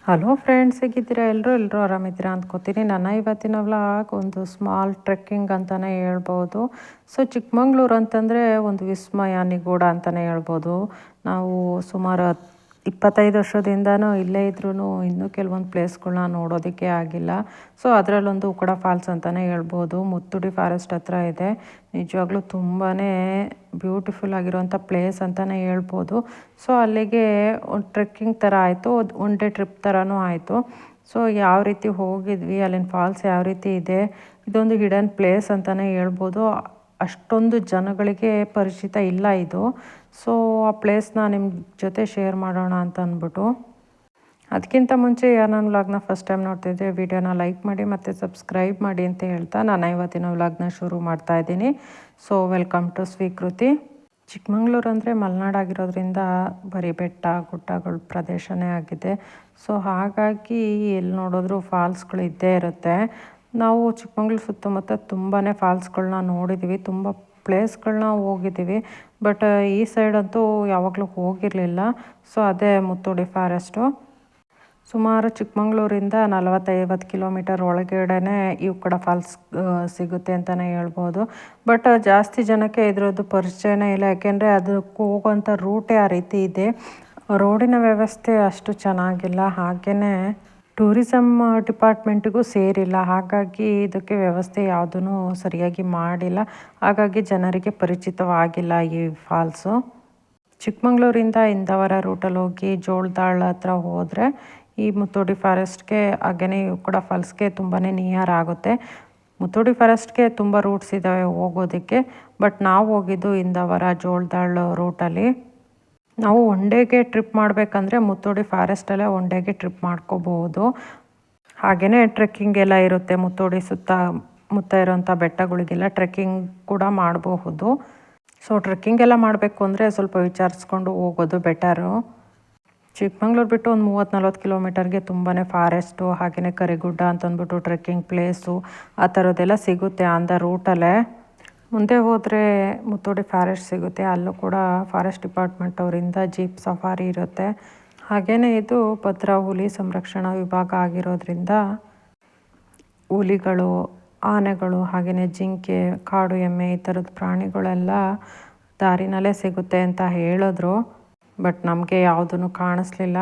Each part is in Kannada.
ಹಲೋ ಫ್ರೆಂಡ್ಸ್, ಹೇಗಿದ್ದೀರಾ? ಎಲ್ಲರೂ ಆರಾಮಿದ್ದೀರಾ ಅಂದ್ಕೋತೀನಿ. ನನ್ನ ಇವತ್ತಿನ ವ್ಲಾಗ್ ಒಂದು ಸ್ಮಾಲ್ ಟ್ರೆಕ್ಕಿಂಗ್ ಅಂತಲೇ ಹೇಳ್ಬೋದು. ಸೊ ಚಿಕ್ಕಮಂಗ್ಳೂರು ಅಂತಂದರೆ ಒಂದು ವಿಸ್ಮಯ, ನಿಗೂಢ ಅಂತಲೇ ಹೇಳ್ಬೋದು. ನಾವು ಸುಮಾರು 25 ವರ್ಷದಿಂದನೂ ಇಲ್ಲೇ ಇದ್ರೂ ಇನ್ನೂ ಕೆಲವೊಂದು ಪ್ಲೇಸ್ಗಳನ್ನ ನೋಡೋದಕ್ಕೆ ಆಗಿಲ್ಲ. ಸೊ ಅದರಲ್ಲೊಂದು ಉಕ್ಕಡ ಫಾಲ್ಸ್ ಅಂತಲೇ ಹೇಳ್ಬೋದು. ಮುತ್ತುಡಿ ಫಾರೆಸ್ಟ್ ಹತ್ರ ಇದೆ. ನಿಜವಾಗ್ಲೂ ತುಂಬಾ ಬ್ಯೂಟಿಫುಲ್ ಆಗಿರೋಂಥ ಪ್ಲೇಸ್ ಅಂತಲೇ ಹೇಳ್ಬೋದು. ಸೊ ಅಲ್ಲಿಗೆ ಒಂದು ಟ್ರೆಕ್ಕಿಂಗ್ ಥರ ಆಯಿತು, ಒನ್ ಡೇ ಟ್ರಿಪ್ ಥರನೂ ಆಯಿತು. ಸೊ ಯಾವ ರೀತಿ ಹೋಗಿದ್ವಿ, ಅಲ್ಲಿನ ಫಾಲ್ಸ್ ಯಾವ ರೀತಿ ಇದೆ, ಇದೊಂದು ಹಿಡನ್ ಪ್ಲೇಸ್ ಅಂತಲೇ ಹೇಳ್ಬೋದು. ಅಷ್ಟೊಂದು ಜನಗಳಿಗೆ ಪರಿಚಿತ ಇಲ್ಲ ಇದು. ಸೊ ಆ ಪ್ಲೇಸ್ನ ನಿಮ್ಮ ಜೊತೆ ಶೇರ್ ಮಾಡೋಣ ಅಂತ ಅಂದ್ಬಿಟ್ಟು. ಅದಕ್ಕಿಂತ ಮುಂಚೆ ಯಾರು ನನ್ನ ವ್ಲಾಗ್ನ ಫಸ್ಟ್ ಟೈಮ್ ನೋಡ್ತಿದ್ದೆ, ವಿಡಿಯೋನ ಲೈಕ್ ಮಾಡಿ ಮತ್ತು ಸಬ್ಸ್ಕ್ರೈಬ್ ಮಾಡಿ ಅಂತ ಹೇಳ್ತಾ ನಾನು ಇವತ್ತಿನ ವ್ಲಾಗ್ನ ಶುರು ಮಾಡ್ತಾ ಇದ್ದೀನಿ. ಸೊ ವೆಲ್ಕಮ್ ಟು ಸ್ವೀಕೃತಿ. ಚಿಕ್ಕಮಂಗ್ಳೂರು ಅಂದರೆ ಮಲೆನಾಡಾಗಿರೋದ್ರಿಂದ ಬರೀ ಬೆಟ್ಟ ಗುಡ್ಡಗಳ ಪ್ರದೇಶನೇ ಆಗಿದೆ. ಸೊ ಹಾಗಾಗಿ ಎಲ್ಲಿ ನೋಡಿದ್ರೂ ಫಾಲ್ಸ್ಗಳು ಇದ್ದೇ ಇರುತ್ತೆ. ನಾವು ಚಿಕ್ಕಮಂಗ್ಳೂರು ಸುತ್ತಮುತ್ತ ತುಂಬಾ ಫಾಲ್ಸ್ಗಳನ್ನ ನೋಡಿದ್ದೀವಿ, ತುಂಬ ಪ್ಲೇಸ್ಗಳನ್ನ ಹೋಗಿದ್ದೀವಿ. ಬಟ್ ಈ ಸೈಡಂತೂ ಯಾವಾಗಲೂ ಹೋಗಿರಲಿಲ್ಲ. ಸೊ ಅದೇ ಮುತ್ತುಡಿ ಫಾರೆಸ್ಟು. ಸುಮಾರು ಚಿಕ್ಕಮಂಗ್ಳೂರಿಂದ 40-50 ಕಿಲೋಮೀಟರ್ ಒಳಗಡೆನೇ ಈ ಉಕ್ಕಡ ಫಾಲ್ಸ್ ಸಿಗುತ್ತೆ ಅಂತಲೇ ಹೇಳ್ಬೋದು. ಬಟ್ ಜಾಸ್ತಿ ಜನಕ್ಕೆ ಇದರದ್ದು ಪರಿಚಯನೇ ಇಲ್ಲ, ಯಾಕೆಂದರೆ ಅದಕ್ಕೆ ಹೋಗೋಂಥ ರೂಟೇ ಆ ರೀತಿ ಇದೆ. ರೋಡಿನ ವ್ಯವಸ್ಥೆ ಅಷ್ಟು ಚೆನ್ನಾಗಿಲ್ಲ, ಹಾಗೆಯೇ ಟೂರಿಸಮ್ ಡಿಪಾರ್ಟ್ಮೆಂಟಿಗೂ ಸೇರಿಲ್ಲ. ಹಾಗಾಗಿ ಇದಕ್ಕೆ ವ್ಯವಸ್ಥೆ ಯಾವುದೂ ಸರಿಯಾಗಿ ಮಾಡಿಲ್ಲ. ಹಾಗಾಗಿ ಜನರಿಗೆ ಪರಿಚಿತವಾಗಿಲ್ಲ ಈ ಫಾಲ್ಸು. ಚಿಕ್ಕಮಂಗ್ಳೂರಿಂದ ಇಂದವರ ರೂಟಲ್ಲಿ ಹೋಗಿ ಜೋಳದಾಳ ಹತ್ರ ಹೋದರೆ ಈ ಮುತ್ತೋಡಿ ಫಾರೆಸ್ಟ್ಗೆ ಹಾಗೆಯೇ ಉಕ್ಕಡ ಫಾಲ್ಸ್ಗೆ ತುಂಬಾ ನಿಯರ್ ಆಗುತ್ತೆ. ಮುತ್ತೋಡಿ ಫಾರೆಸ್ಟ್ಗೆ ತುಂಬ ರೂಟ್ಸ್ ಇದ್ದಾವೆ ಹೋಗೋದಕ್ಕೆ. ಬಟ್ ನಾವು ಹೋಗಿದ್ದು ಇಂದವರ ಜೋಳದಾಳ ರೂಟಲ್ಲಿ. ನಾವು ಒನ್ ಡೇಗೆ ಟ್ರಿಪ್ ಮಾಡಬೇಕಂದ್ರೆ ಮುತ್ತೋಡಿ ಫಾರೆಸ್ಟಲ್ಲೇ ಒನ್ ಡೇಗೆ ಟ್ರಿಪ್ ಮಾಡ್ಕೋಬಹುದು. ಹಾಗೆಯೇ ಟ್ರೆಕ್ಕಿಂಗ್ ಎಲ್ಲ ಇರುತ್ತೆ. ಮುತ್ತೋಡಿ ಸುತ್ತಮುತ್ತ ಇರೋಂಥ ಬೆಟ್ಟಗಳಿಗೆಲ್ಲ ಟ್ರೆಕ್ಕಿಂಗ್ ಕೂಡ ಮಾಡಬಹುದು. ಸೊ ಟ್ರೆಕ್ಕಿಂಗ್ ಎಲ್ಲ ಮಾಡಬೇಕು ಅಂದರೆ ಸ್ವಲ್ಪ ವಿಚಾರಿಸ್ಕೊಂಡು ಹೋಗೋದು ಬೆಟರು. ಚಿಕ್ಕಮಂಗ್ಳೂರು ಬಿಟ್ಟು ಒಂದು 30-40 ಕಿಲೋಮೀಟರ್ಗೆ ತುಂಬಾ ಫಾರೆಸ್ಟು ಹಾಗೆಯೇ ಕರಿಗುಡ್ಡ ಅಂತಂದ್ಬಿಟ್ಟು ಟ್ರೆಕ್ಕಿಂಗ್ ಪ್ಲೇಸು ಆ ಥರದ್ದೆಲ್ಲ ಸಿಗುತ್ತೆ ಆನ್ ದ ರೂಟಲ್ಲೇ. ಮುಂದೆ ಹೋದರೆ ಮುತ್ತೋಡಿ ಫಾರೆಸ್ಟ್ ಸಿಗುತ್ತೆ. ಅಲ್ಲೂ ಕೂಡ ಫಾರೆಸ್ಟ್ ಡಿಪಾರ್ಟ್ಮೆಂಟ್ ಅವರಿಂದ ಜೀಪ್ ಸಫಾರಿ ಇರುತ್ತೆ. ಹಾಗೆಯೇ ಇದು ಭದ್ರಾ ಹುಲಿ ಸಂರಕ್ಷಣಾ ವಿಭಾಗ ಆಗಿರೋದ್ರಿಂದ ಹುಲಿಗಳು, ಆನೆಗಳು ಹಾಗೆಯೇ ಜಿಂಕೆ, ಕಾಡು ಎಮ್ಮೆ ಈ ಥರದ ಪ್ರಾಣಿಗಳೆಲ್ಲ ದಾರಿನಲ್ಲೇ ಸಿಗುತ್ತೆ ಅಂತ ಹೇಳಿದ್ರು. ಬಟ್ ನಮಗೆ ಯಾವುದೂ ಕಾಣಿಸ್ಲಿಲ್ಲ.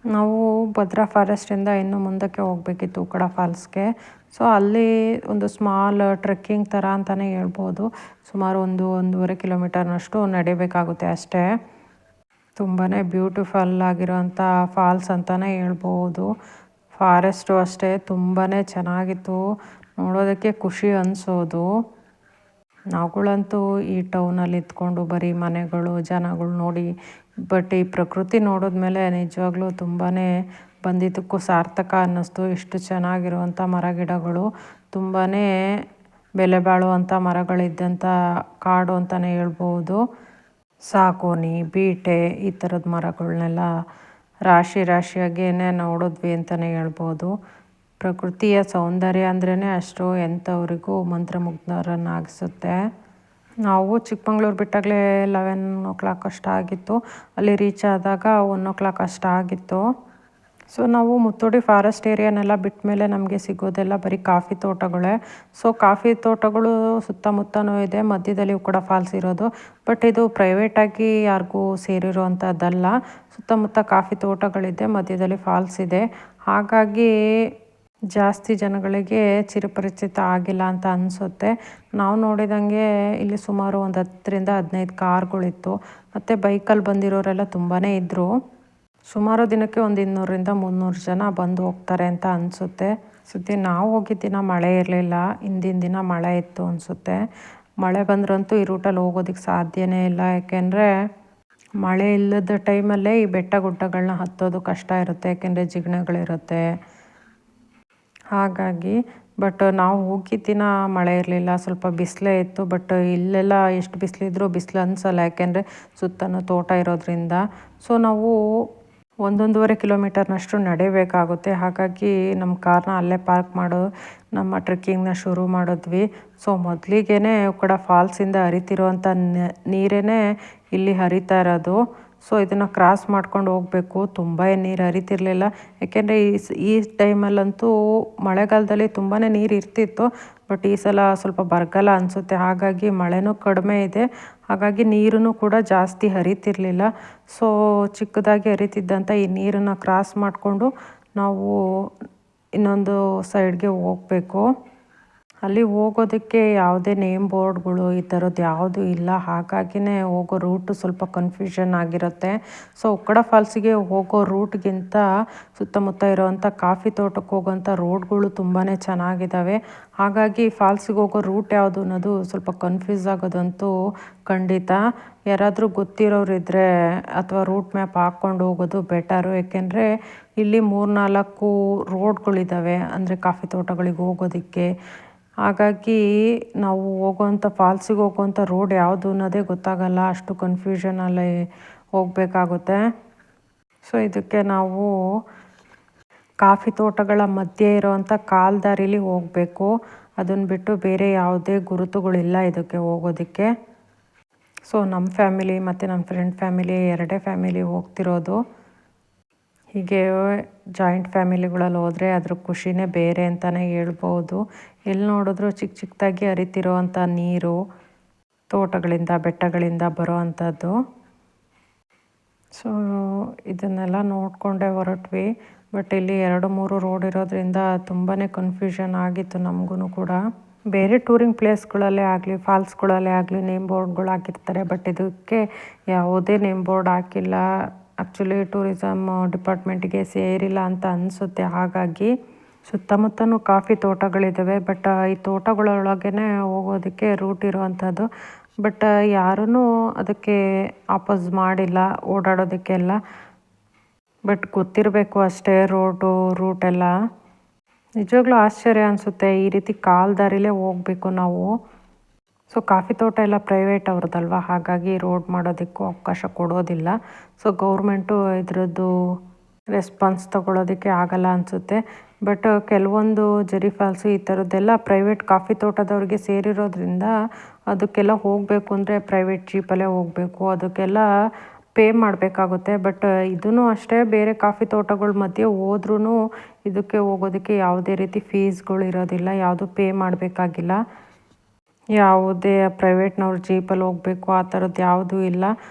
ನಾವು ಭದ್ರಾ ಫಾರೆಸ್ಟಿಂದ ಇನ್ನು ಮುಂದಕ್ಕೆ ಹೋಗಬೇಕಿತ್ತು ಉಕ್ಕಡ ಫಾಲ್ಸ್ಗೆ. ಸೊ ಅಲ್ಲಿ ಒಂದು ಸ್ಮಾಲ್ ಟ್ರೆಕ್ಕಿಂಗ್ ಥರ ಅಂತಲೇ ಹೇಳ್ಬೋದು. ಸುಮಾರು 1-1.5 ಕಿಲೋಮೀಟರ್ನಷ್ಟು ನಡಿಬೇಕಾಗುತ್ತೆ ಅಷ್ಟೇ. ತುಂಬಾ ಬ್ಯೂಟಿಫುಲ್ ಆಗಿರೋಂಥ ಫಾಲ್ಸ್ ಅಂತಲೇ ಹೇಳ್ಬೋದು. ಫಾರೆಸ್ಟು ಅಷ್ಟೇ ತುಂಬಾ ಚೆನ್ನಾಗಿತ್ತು, ನೋಡೋದಕ್ಕೆ ಖುಷಿ ಅನಿಸೋದು. ನಾವುಗಳಂತೂ ಈ ಟೌನಲ್ಲಿ ಇದ್ಕೊಂಡು ಬರೀ ಮನೆಗಳು ಜನಗಳು ನೋಡಿ, ಬಟ್ ಈ ಪ್ರಕೃತಿ ನೋಡಿದ್ಮೇಲೆ ನಿಜವಾಗ್ಲೂ ತುಂಬಾ ಬಂದಿದ್ದಕ್ಕೂ ಸಾರ್ಥಕ ಅನ್ನಿಸ್ತು. ಇಷ್ಟು ಚೆನ್ನಾಗಿರುವಂಥ ಮರಗಿಡಗಳು, ತುಂಬಾ ಬೆಲೆ ಬಾಳುವಂಥ ಮರಗಳಿದ್ದಂಥ ಕಾಡು ಅಂತಲೇ ಹೇಳ್ಬೋದು. ಸಾಗೋನಿ, ಬೀಟೆ ಈ ಥರದ ಮರಗಳನ್ನೆಲ್ಲ ರಾಶಿಯಾಗಿಯೇ ನೋಡಿದ್ವಿ ಅಂತಲೇ ಹೇಳ್ಬೋದು. ಪ್ರಕೃತಿಯ ಸೌಂದರ್ಯ ಅಂದ್ರೇ ಅಷ್ಟು ಎಂಥವ್ರಿಗೂ ಮಂತ್ರಮುಗ್ಧರನ್ನಾಗಿಸುತ್ತೆ. ನಾವು ಚಿಕ್ಕಮಂಗ್ಳೂರು ಬಿಟ್ಟಾಗಲೇ 11 ಅಷ್ಟಾಗಿತ್ತು. ಅಲ್ಲಿ ರೀಚ್ ಆದಾಗ 1 ಅಷ್ಟಾಗಿತ್ತು. ಸೊ ನಾವು ಮುತ್ತೋಡಿ ಫಾರೆಸ್ಟ್ ಏರಿಯಾನೆಲ್ಲ ಬಿಟ್ಟ ಮೇಲೆ ನಮಗೆ ಸಿಗೋದೆಲ್ಲ ಬರೀ ಕಾಫಿ ತೋಟಗಳೇ. ಸೊ ಕಾಫಿ ತೋಟಗಳು ಸುತ್ತಮುತ್ತನೂ ಇದೆ, ಮಧ್ಯದಲ್ಲಿ ಉಕ್ಕಡ ಫಾಲ್ಸ್ ಇರೋದು. ಬಟ್ ಇದು ಪ್ರೈವೇಟಾಗಿ ಯಾರಿಗೂ ಸೇರಿರುವಂಥದ್ದಲ್ಲ. ಸುತ್ತಮುತ್ತ ಕಾಫಿ ತೋಟಗಳಿದೆ, ಮಧ್ಯದಲ್ಲಿ ಫಾಲ್ಸ್ ಇದೆ. ಹಾಗಾಗಿ ಜಾಸ್ತಿ ಜನಗಳಿಗೆ ಚಿರಪರಿಚಿತ ಆಗಿಲ್ಲ ಅಂತ ಅನಿಸುತ್ತೆ. ನಾವು ನೋಡಿದಂಗೆ ಇಲ್ಲಿ ಸುಮಾರು ಒಂದು 10-15 ಕಾರ್ಗಳಿತ್ತು. ಮತ್ತು ಬೈಕಲ್ಲಿ ಬಂದಿರೋರೆಲ್ಲ ತುಂಬಾ ಇದ್ದರು. ಸುಮಾರು ದಿನಕ್ಕೆ ಒಂದು 200-300 ಜನ ಬಂದು ಹೋಗ್ತಾರೆ ಅಂತ ಅನಿಸುತ್ತೆ. ನಾವು ಹೋಗಿದ್ದ ದಿನ ಮಳೆ ಇರಲಿಲ್ಲ, ಹಿಂದಿನ ದಿನ ಮಳೆ ಇತ್ತು ಅನಿಸುತ್ತೆ. ಮಳೆ ಬಂದ್ರಂತೂ ಈ ರೂಟಲ್ಲಿ ಹೋಗೋದಕ್ಕೆ ಸಾಧ್ಯನೇ ಇಲ್ಲ, ಯಾಕೆಂದರೆ ಮಳೆ ಇಲ್ಲದ ಟೈಮಲ್ಲೇ ಈ ಬೆಟ್ಟ ಗುಡ್ಡಗಳನ್ನ ಹತ್ತೋದು ಕಷ್ಟ ಇರುತ್ತೆ, ಯಾಕೆಂದರೆ ಜಿಗಣೆಗಳಿರುತ್ತೆ. ಹಾಗಾಗಿ ಬಟ್ ನಾವು ಹೋಗಿದ್ದ ದಿನ ಮಳೆ ಇರಲಿಲ್ಲ, ಸ್ವಲ್ಪ ಬಿಸಿಲೇ ಇತ್ತು. ಬಟ್ ಇಲ್ಲೆಲ್ಲ ಎಷ್ಟು ಬಿಸಿಲಿದ್ರೂ ಬಿಸಿಲು ಅನಿಸಲ್ಲ, ಯಾಕೆಂದರೆ ಸುತ್ತಲೂ ತೋಟ ಇರೋದ್ರಿಂದ. ಸೊ ನಾವು 1-1.5 ಕಿಲೋಮೀಟರ್ನಷ್ಟು ನಡಿಬೇಕಾಗುತ್ತೆ. ಹಾಗಾಗಿ ನಮ್ಮ ಕಾರ್ನ ಅಲ್ಲೇ ಪಾರ್ಕ್ ಮಾಡೋ ನಮ್ಮ ಟ್ರೆಕ್ಕಿಂಗ್ನ ಶುರು ಮಾಡಿದ್ವಿ. ಸೊ ಮೊದಲಿಗೆ ಉಕ್ಕಡ ಫಾಲ್ಸಿಂದ ಹರಿತಿರುವಂಥ ನೀರೇ ಇಲ್ಲಿ ಹರಿತಾ ಇರೋದು. ಸೊ ಇದನ್ನು ಕ್ರಾಸ್ ಮಾಡ್ಕೊಂಡು ಹೋಗಬೇಕು. ತುಂಬ ನೀರು ಹರಿತಿರ್ಲಿಲ್ಲ, ಯಾಕೆಂದರೆ ಈ ಟೈಮಲ್ಲಂತೂ ಮಳೆಗಾಲದಲ್ಲಿ ತುಂಬಾ ನೀರು ಇರ್ತಿತ್ತು. ಬಟ್ ಈ ಸಲ ಸ್ವಲ್ಪ ಬರಗಾಲ ಅನಿಸುತ್ತೆ, ಹಾಗಾಗಿ ಮಳೆನೂ ಕಡಿಮೆ ಇದೆ, ಹಾಗಾಗಿ ನೀರೂ ಕೂಡ ಜಾಸ್ತಿ ಹರಿತಿರ್ಲಿಲ್ಲ. ಸೊ ಚಿಕ್ಕದಾಗಿ ಹರಿತಿದ್ದಂಥ ಈ ನೀರನ್ನು ಕ್ರಾಸ್ ಮಾಡಿಕೊಂಡು ನಾವು ಇನ್ನೊಂದು ಸೈಡ್ಗೆ ಹೋಗಬೇಕು. ಅಲ್ಲಿ ಹೋಗೋದಕ್ಕೆ ಯಾವುದೇ ನೇಮ್ ಬೋರ್ಡ್ಗಳು ಈ ಥರದ್ದು ಯಾವುದೂ ಇಲ್ಲ, ಹಾಗಾಗಿನೇ ಹೋಗೋ ರೂಟು ಸ್ವಲ್ಪ ಕನ್ಫ್ಯೂಷನ್ ಆಗಿರುತ್ತೆ. ಸೊ ಉಕ್ಕಡ ಫಾಲ್ಸಿಗೆ ಹೋಗೋ ರೂಟ್ಗಿಂತ ಸುತ್ತಮುತ್ತ ಇರೋವಂಥ ಕಾಫಿ ತೋಟಕ್ಕೆ ಹೋಗೋವಂಥ ರೋಡ್ಗಳು ತುಂಬಾ ಚೆನ್ನಾಗಿದ್ದಾವೆ. ಹಾಗಾಗಿ ಫಾಲ್ಸಿಗೆ ಹೋಗೋ ರೂಟ್ ಯಾವುದು ಅನ್ನೋದು ಸ್ವಲ್ಪ ಕನ್ಫ್ಯೂಸ್ ಆಗೋದಂತೂ ಖಂಡಿತ. ಯಾರಾದರೂ ಗೊತ್ತಿರೋರು ಇದ್ದರೆ ಅಥವಾ ರೂಟ್ ಮ್ಯಾಪ್ ಹಾಕ್ಕೊಂಡು ಹೋಗೋದು ಬೆಟರು, ಏಕೆಂದರೆ ಇಲ್ಲಿ 3-4 ರೋಡ್ಗಳಿದ್ದಾವೆ, ಅಂದರೆ ಕಾಫಿ ತೋಟಗಳಿಗೆ ಹೋಗೋದಕ್ಕೆ. ಹಾಗಾಗಿ ನಾವು ಹೋಗೋವಂಥ ಫಾಲ್ಸಿಗೆ ಹೋಗೋವಂಥ ರೋಡ್ ಯಾವುದು ಅನ್ನೋದೇ ಗೊತ್ತಾಗಲ್ಲ, ಅಷ್ಟು ಕನ್ಫ್ಯೂಷನಲ್ಲಿ ಹೋಗಬೇಕಾಗುತ್ತೆ. ಸೊ ಇದಕ್ಕೆ ನಾವು ಕಾಫಿ ತೋಟಗಳ ಮಧ್ಯೆ ಇರೋವಂಥ ಕಾಲ್ದಾರಿಲಿ ಹೋಗಬೇಕು. ಅದನ್ನು ಬಿಟ್ಟು ಬೇರೆ ಯಾವುದೇ ಗುರುತುಗಳಿಲ್ಲ ಇದಕ್ಕೆ ಹೋಗೋದಕ್ಕೆ. ಸೊ ನಮ್ಮ ಫ್ಯಾಮಿಲಿ ಮತ್ತು ನನ್ನ ಫ್ರೆಂಡ್ ಫ್ಯಾಮಿಲಿ 2 ಫ್ಯಾಮಿಲಿ ಹೋಗ್ತಿರೋದು. ಹೀಗೆ ಜಾಯಿಂಟ್ ಫ್ಯಾಮಿಲಿಗಳಲ್ಲಿ ಹೋದರೆ ಅದ್ರ ಖುಷಿನೇ ಬೇರೆ ಅಂತಲೇ ಹೇಳ್ಬೋದು. ಎಲ್ಲಿ ನೋಡಿದ್ರೂ ಚಿಕ್ಕ ಚಿಕ್ಕದಾಗಿ ಹರಿತಿರೋವಂಥ ನೀರು, ತೋಟಗಳಿಂದ ಬೆಟ್ಟಗಳಿಂದ ಬರೋ ಅಂಥದ್ದು. ಸೊ ಇದನ್ನೆಲ್ಲ ನೋಡಿಕೊಂಡೇ ಹೊರಟ್ವಿ. ಬಟ್ ಇಲ್ಲಿ 2-3 ರೋಡ್ ಇರೋದ್ರಿಂದ ತುಂಬಾ ಕನ್ಫ್ಯೂಷನ್ ಆಗಿತ್ತು ನಮಗೂ ಕೂಡ. ಬೇರೆ ಟೂರಿಂಗ್ ಪ್ಲೇಸ್ಗಳಲ್ಲೇ ಆಗಲಿ, ಫಾಲ್ಸ್ಗಳಲ್ಲೇ ಆಗಲಿ ನೇಮ್ ಬೋರ್ಡ್ಗಳು ಹಾಕಿರ್ತಾರೆ, ಬಟ್ ಇದಕ್ಕೆ ಯಾವುದೇ ನೇಮ್ ಬೋರ್ಡ್ ಹಾಕಿಲ್ಲ. ಆ್ಯಕ್ಚುಲಿ ಟೂರಿಸಮ್ ಡಿಪಾರ್ಟ್ಮೆಂಟಿಗೆ ಸೇರಿಲ್ಲ ಅಂತ ಅನಿಸುತ್ತೆ. ಹಾಗಾಗಿ ಸುತ್ತಮುತ್ತಲೂ ಕಾಫಿ ತೋಟಗಳಿದ್ದಾವೆ, ಬಟ್ ಈ ತೋಟಗಳೊಳಗೇ ಹೋಗೋದಕ್ಕೆ ರೂಟ್ ಇರುವಂಥದ್ದು. ಬಟ್ ಯಾರೂ ಅದಕ್ಕೆ ಆಪೋಸ್ ಮಾಡಿಲ್ಲ ಓಡಾಡೋದಕ್ಕೆಲ್ಲ. ಬಟ್ ಗೊತ್ತಿರಬೇಕು ಅಷ್ಟೇ ರೂಟೆಲ್ಲ. ನಿಜವಾಗ್ಲೂ ಆಶ್ಚರ್ಯ ಅನಿಸುತ್ತೆ, ಈ ರೀತಿ ಕಾಲ್ದಾರಿಲೇ ಹೋಗಬೇಕು ನಾವು. ಸೊ ಕಾಫಿ ತೋಟ ಎಲ್ಲ ಪ್ರೈವೇಟ್ ಅವ್ರದ್ದಲ್ವ, ಹಾಗಾಗಿ ರೋಡ್ ಮಾಡೋದಕ್ಕೂ ಅವಕಾಶ ಕೊಡೋದಿಲ್ಲ. ಸೊ ಗೌರ್ಮೆಂಟು ಇದರದ್ದು ರೆಸ್ಪಾನ್ಸ್ ತೊಗೊಳೋದಕ್ಕೆ ಆಗಲ್ಲ ಅನಿಸುತ್ತೆ. ಬಟ್ ಕೆಲವೊಂದು ಜರಿ ಫಾಲ್ಸು ಈ ಥರದ್ದೆಲ್ಲ ಪ್ರೈವೇಟ್ ಕಾಫಿ ತೋಟದವ್ರಿಗೆ ಸೇರಿರೋದ್ರಿಂದ ಅದಕ್ಕೆಲ್ಲ ಹೋಗಬೇಕು ಅಂದರೆ ಪ್ರೈವೇಟ್ ಜೀಪಲ್ಲೇ ಹೋಗಬೇಕು, ಅದಕ್ಕೆಲ್ಲ ಪೇ ಮಾಡಬೇಕಾಗುತ್ತೆ. ಬಟ್ ಇದೂ ಅಷ್ಟೇ, ಬೇರೆ ಕಾಫಿ ತೋಟಗಳ ಮಧ್ಯೆ ಹೋದ್ರೂ ಇದಕ್ಕೆ ಹೋಗೋದಕ್ಕೆ ಯಾವುದೇ ರೀತಿ ಫೀಸ್ಗಳು ಇರೋದಿಲ್ಲ, ಯಾವುದು ಪೇ ಮಾಡಬೇಕಾಗಿಲ್ಲ. ಯಾವುದೇ ಪ್ರೈವೇಟ್ನವ್ರು ಜೀಪಲ್ಲಿ ಹೋಗಬೇಕು ಆ ಥರದ್ದು ಯಾವುದೂ ಇಲ್ಲ.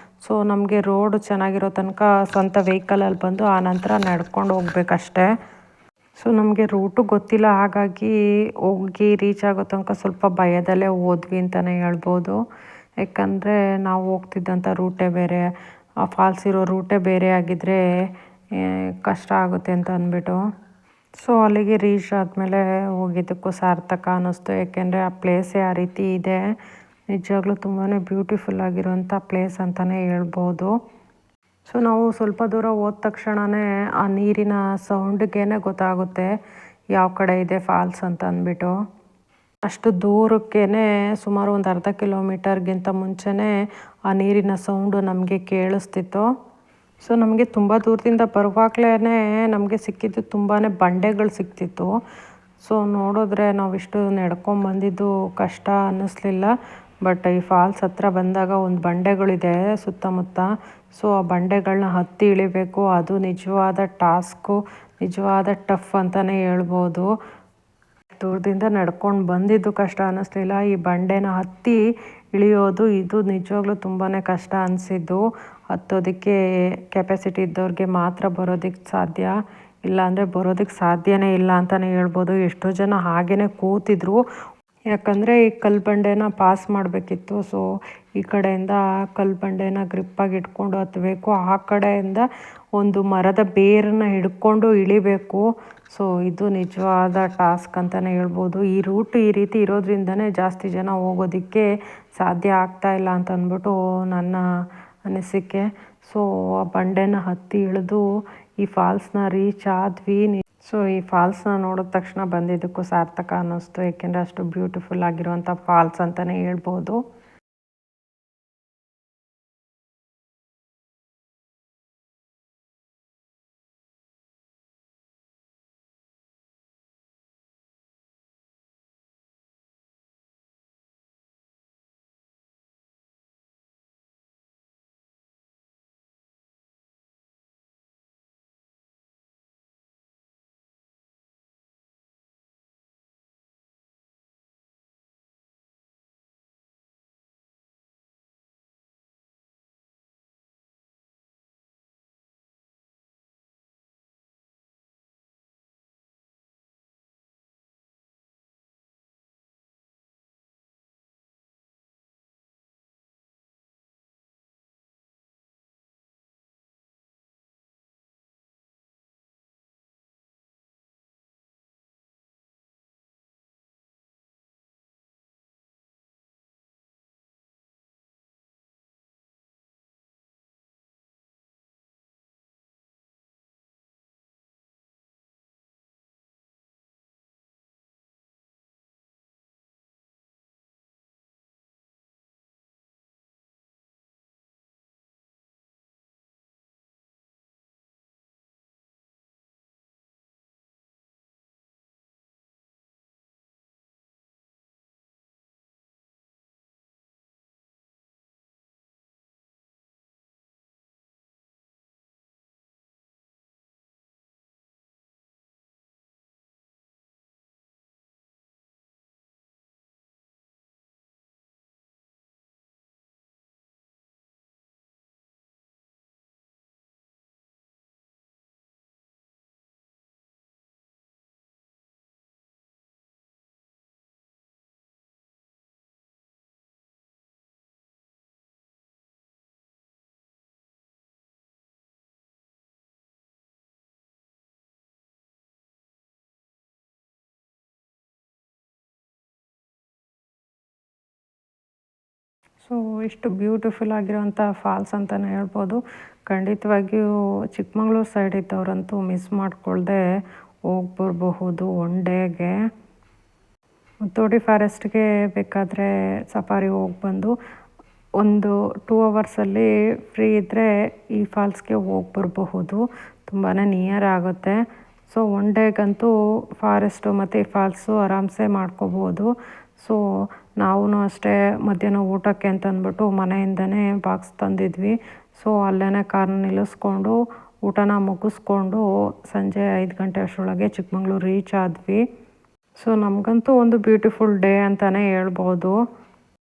ಸೊ ನಮಗೆ ರೋಡ್ ಚೆನ್ನಾಗಿರೋ ತನಕ ಸ್ವಂತ ವೆಹಿಕಲಲ್ಲಿ ಬಂದು ಆನಂತರ ನಡ್ಕೊಂಡು ಹೋಗ್ಬೇಕಷ್ಟೆ. ಸೊ ನಮಗೆ ರೂಟು ಗೊತ್ತಿಲ್ಲ, ಹಾಗಾಗಿ ಹೋಗಿ ರೀಚ್ ಆಗೋ ತನಕ ಸ್ವಲ್ಪ ಭಯದಲ್ಲೇ ಹೋದ್ವಿ ಅಂತಲೇ ಹೇಳ್ಬೋದು. ಯಾಕಂದರೆ ನಾವು ಹೋಗ್ತಿದ್ದಂಥ ರೂಟೇ ಬೇರೆ, ಆ ಫಾಲ್ಸ್ ಇರೋ ರೂಟೇ ಬೇರೆ ಆಗಿದ್ದರೆ ಕಷ್ಟ ಆಗುತ್ತೆ ಅಂತ ಅಂದ್ಬಿಟ್ಟು. ಸೊ ಅಲ್ಲಿಗೆ ರೀಚ್ ಆದಮೇಲೆ ಹೋಗಿದ್ದಕ್ಕೂ ಸಾರ್ಥಕ ಅನ್ನಿಸ್ತು, ಏಕೆಂದರೆ ಆ ಪ್ಲೇಸೇ ಆ ರೀತಿ ಇದೆ. ನಿಜವಾಗ್ಲೂ ತುಂಬಾ ಬ್ಯೂಟಿಫುಲ್ ಆಗಿರೋಂಥ ಪ್ಲೇಸ್ ಅಂತಲೇ ಹೇಳ್ಬೋದು. ಸೊ ನಾವು ಸ್ವಲ್ಪ ದೂರ ಹೋದ ತಕ್ಷಣವೇ ಆ ನೀರಿನ ಸೌಂಡ್ಗೇ ಗೊತ್ತಾಗುತ್ತೆ ಯಾವ ಕಡೆ ಇದೆ ಫಾಲ್ಸ್ ಅಂತ ಅಂದ್ಬಿಟ್ಟು. ಅಷ್ಟು ದೂರಕ್ಕೇ ಸುಮಾರು ಒಂದು ಅರ್ಧ ಕಿಲೋಮೀಟರ್ಗಿಂತ ಮುಂಚೆನೇ ಆ ನೀರಿನ ಸೌಂಡು ನಮಗೆ ಕೇಳಿಸ್ತಿತ್ತು. ಸೊ ನಮಗೆ ತುಂಬ ದೂರದಿಂದ ಬರುವಾಗಲೇ ನಮಗೆ ಸಿಕ್ಕಿದ್ದು ತುಂಬಾ ಬಂಡೆಗಳು ಸಿಕ್ತಿತ್ತು. ಸೊ ನೋಡಿದ್ರೆ ನಾವಿಷ್ಟು ನಡ್ಕೊಂಬಂದಿದ್ದು ಕಷ್ಟ ಅನ್ನಿಸ್ಲಿಲ್ಲ. ಬಟ್ ಈ ಫಾಲ್ಸ್ ಹತ್ರ ಬಂದಾಗ ಒಂದು ಬಂಡೆಗಳಿದೆ ಸುತ್ತಮುತ್ತ. ಸೊ ಆ ಬಂಡೆಗಳನ್ನ ಹತ್ತಿ ಇಳಿಬೇಕು, ಅದು ನಿಜವಾದ ಟಾಸ್ಕು, ನಿಜವಾದ ಟಫ್ ಅಂತಲೇ ಹೇಳ್ಬೋದು. ದೂರದಿಂದ ನಡ್ಕೊಂಡು ಬಂದಿದ್ದು ಕಷ್ಟ ಅನ್ನಿಸ್ಲಿಲ್ಲ, ಈ ಬಂಡೆನ ಹತ್ತಿ ಇಳಿಯೋದು ಇದು ನಿಜವಾಗ್ಲೂ ತುಂಬಾ ಕಷ್ಟ ಅನಿಸಿದ್ದು. ಹತ್ತೋದಕ್ಕೆ ಕೆಪಾಸಿಟಿ ಇದ್ದವ್ರಿಗೆ ಮಾತ್ರ ಬರೋದಕ್ಕೆ ಸಾಧ್ಯ, ಇಲ್ಲಾಂದರೆ ಬರೋದಕ್ಕೆ ಸಾಧ್ಯನೇ ಇಲ್ಲ ಅಂತಲೇ ಹೇಳ್ಬೋದು. ಎಷ್ಟೋ ಜನ ಹಾಗೇ ಕೂತಿದ್ರು, ಯಾಕಂದರೆ ಈ ಕಲ್ಲು ಬಂಡೆನ ಪಾಸ್ ಮಾಡಬೇಕಿತ್ತು. ಸೊ ಈ ಕಡೆಯಿಂದ ಕಲ್ಲು ಬಂಡೆನ ಗ್ರಿಪ್ಪಾಗಿ ಇಟ್ಕೊಂಡು ಹತ್ತಬೇಕು, ಆ ಕಡೆಯಿಂದ ಒಂದು ಮರದ ಬೇರನ್ನ ಹಿಡ್ಕೊಂಡು ಇಳಿಬೇಕು. ಸೊ ಇದು ನಿಜವಾದ ಟಾಸ್ಕ್ ಅಂತಲೇ ಹೇಳ್ಬೋದು. ಈ ರೂಟ್ ಈ ರೀತಿ ಇರೋದ್ರಿಂದನೇ ಜಾಸ್ತಿ ಜನ ಹೋಗೋದಕ್ಕೆ ಸಾಧ್ಯ ಆಗ್ತಾಯಿಲ್ಲ ಅಂತ ಅಂದ್ಬಿಟ್ಟು ನನ್ನ ಅನಿಸಿಕೆ. ಸೊ ಆ ಬಂಡೆನ ಹತ್ತಿ ಇಳಿದು ಈ ಫಾಲ್ಸ್ನ ರೀಚ್ ಆದ್ವಿ. ಸೊ ಈ ಫಾಲ್ಸ್ನ ನೋಡಿದ ತಕ್ಷಣ ಬಂದಿದ್ದಕ್ಕೂ ಸಾರ್ಥಕ ಅನ್ನಿಸ್ತು, ಏಕೆಂದರೆ ಅಷ್ಟು ಬ್ಯೂಟಿಫುಲ್ ಆಗಿರುವಂಥ ಫಾಲ್ಸ್ ಅಂತಲೇ ಹೇಳ್ಬೋದು. ಸೊ ಇಷ್ಟು ಬ್ಯೂಟಿಫುಲ್ ಆಗಿರೋಂಥ ಫಾಲ್ಸ್ ಅಂತಲೇ ಹೇಳ್ಬೋದು. ಖಂಡಿತವಾಗಿಯೂ ಚಿಕ್ಕಮಂಗ್ಳೂರು ಸೈಡ್ ಇದ್ದವರಂತೂ ಮಿಸ್ ಮಾಡ್ಕೊಳ್ದೆ ಹೋಗಿ ಬರಬಹುದು ಒನ್ ಡೇಗೆ. ಮುತ್ತೋಡಿ ಫಾರೆಸ್ಟ್ಗೆ ಬೇಕಾದರೆ ಸಫಾರಿ ಹೋಗಿ ಬಂದು ಒಂದು 2 ಅವರ್ಸಲ್ಲಿ ಫ್ರೀ ಇದ್ದರೆ ಈ ಫಾಲ್ಸ್ಗೆ ಹೋಗಿ ಬರಬಹುದು. ತುಂಬಾ ನಿಯರ್ ಆಗುತ್ತೆ. ಸೊ ಒನ್ ಡೇಗಂತೂ ಫಾರೆಸ್ಟು ಮತ್ತು ಈ ಫಾಲ್ಸು ಆರಾಮ್ಸೆ ಮಾಡ್ಕೋಬೋದು. ಸೊ ನಾವೂ ಅಷ್ಟೇ ಮಧ್ಯಾಹ್ನ ಊಟಕ್ಕೆ ಅಂತ ಅಂದ್ಬಿಟ್ಟು ಮನೆಯಿಂದನೇ ಬಾಕ್ಸ್ ತಂದಿದ್ವಿ. ಸೊ ಅಲ್ಲೇ ಕಾರ್ನ ನಿಲ್ಲಿಸ್ಕೊಂಡು ಊಟನ ಮುಗಿಸ್ಕೊಂಡು ಸಂಜೆ 5 ಗಂಟೆ ಅಷ್ಟರೊಳಗೆ ಚಿಕ್ಕಮಂಗ್ಳೂರು ರೀಚ್ ಆದ್ವಿ. ಸೊ ನಮಗಂತೂ ಒಂದು ಬ್ಯೂಟಿಫುಲ್ ಡೇ ಅಂತಲೇ ಹೇಳ್ಬೋದು.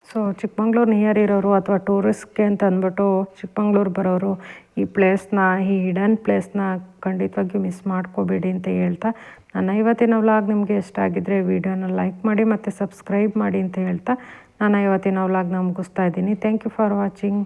ಸೊ ಚಿಕ್ಕಮಂಗ್ಳೂರು ನಿಯರ್ ಇರೋರು ಅಥವಾ ಟೂರಿಸ್ಟ್ಗೆ ಅಂತ ಅಂದ್ಬಿಟ್ಟು ಚಿಕ್ಕಮಂಗ್ಳೂರು ಬರೋರು ಈ ಪ್ಲೇಸ್ನ, ಈ ಹಿಡನ್ ಪ್ಲೇಸ್ನ ಖಂಡಿತವಾಗಿಯೂ ಮಿಸ್ ಮಾಡ್ಕೋಬೇಡಿ ಅಂತ ಹೇಳ್ತಾ, ನನ್ನ ಇವತ್ತಿನ ವ್ಲಾಗ್ ನಿಮಗೆ ಇಷ್ಟ ಆಗಿದ್ದರೆ ವಿಡಿಯೋನ ಲೈಕ್ ಮಾಡಿ ಮತ್ತು ಸಬ್ಸ್ಕ್ರೈಬ್ ಮಾಡಿ ಅಂತ ಹೇಳ್ತಾ, ನಾನು ಇವತ್ತಿನ ವ್ಲಾಗ್ನ ಮುಗಿಸ್ತಾ ಇದ್ದೀನಿ. Thank you for watching.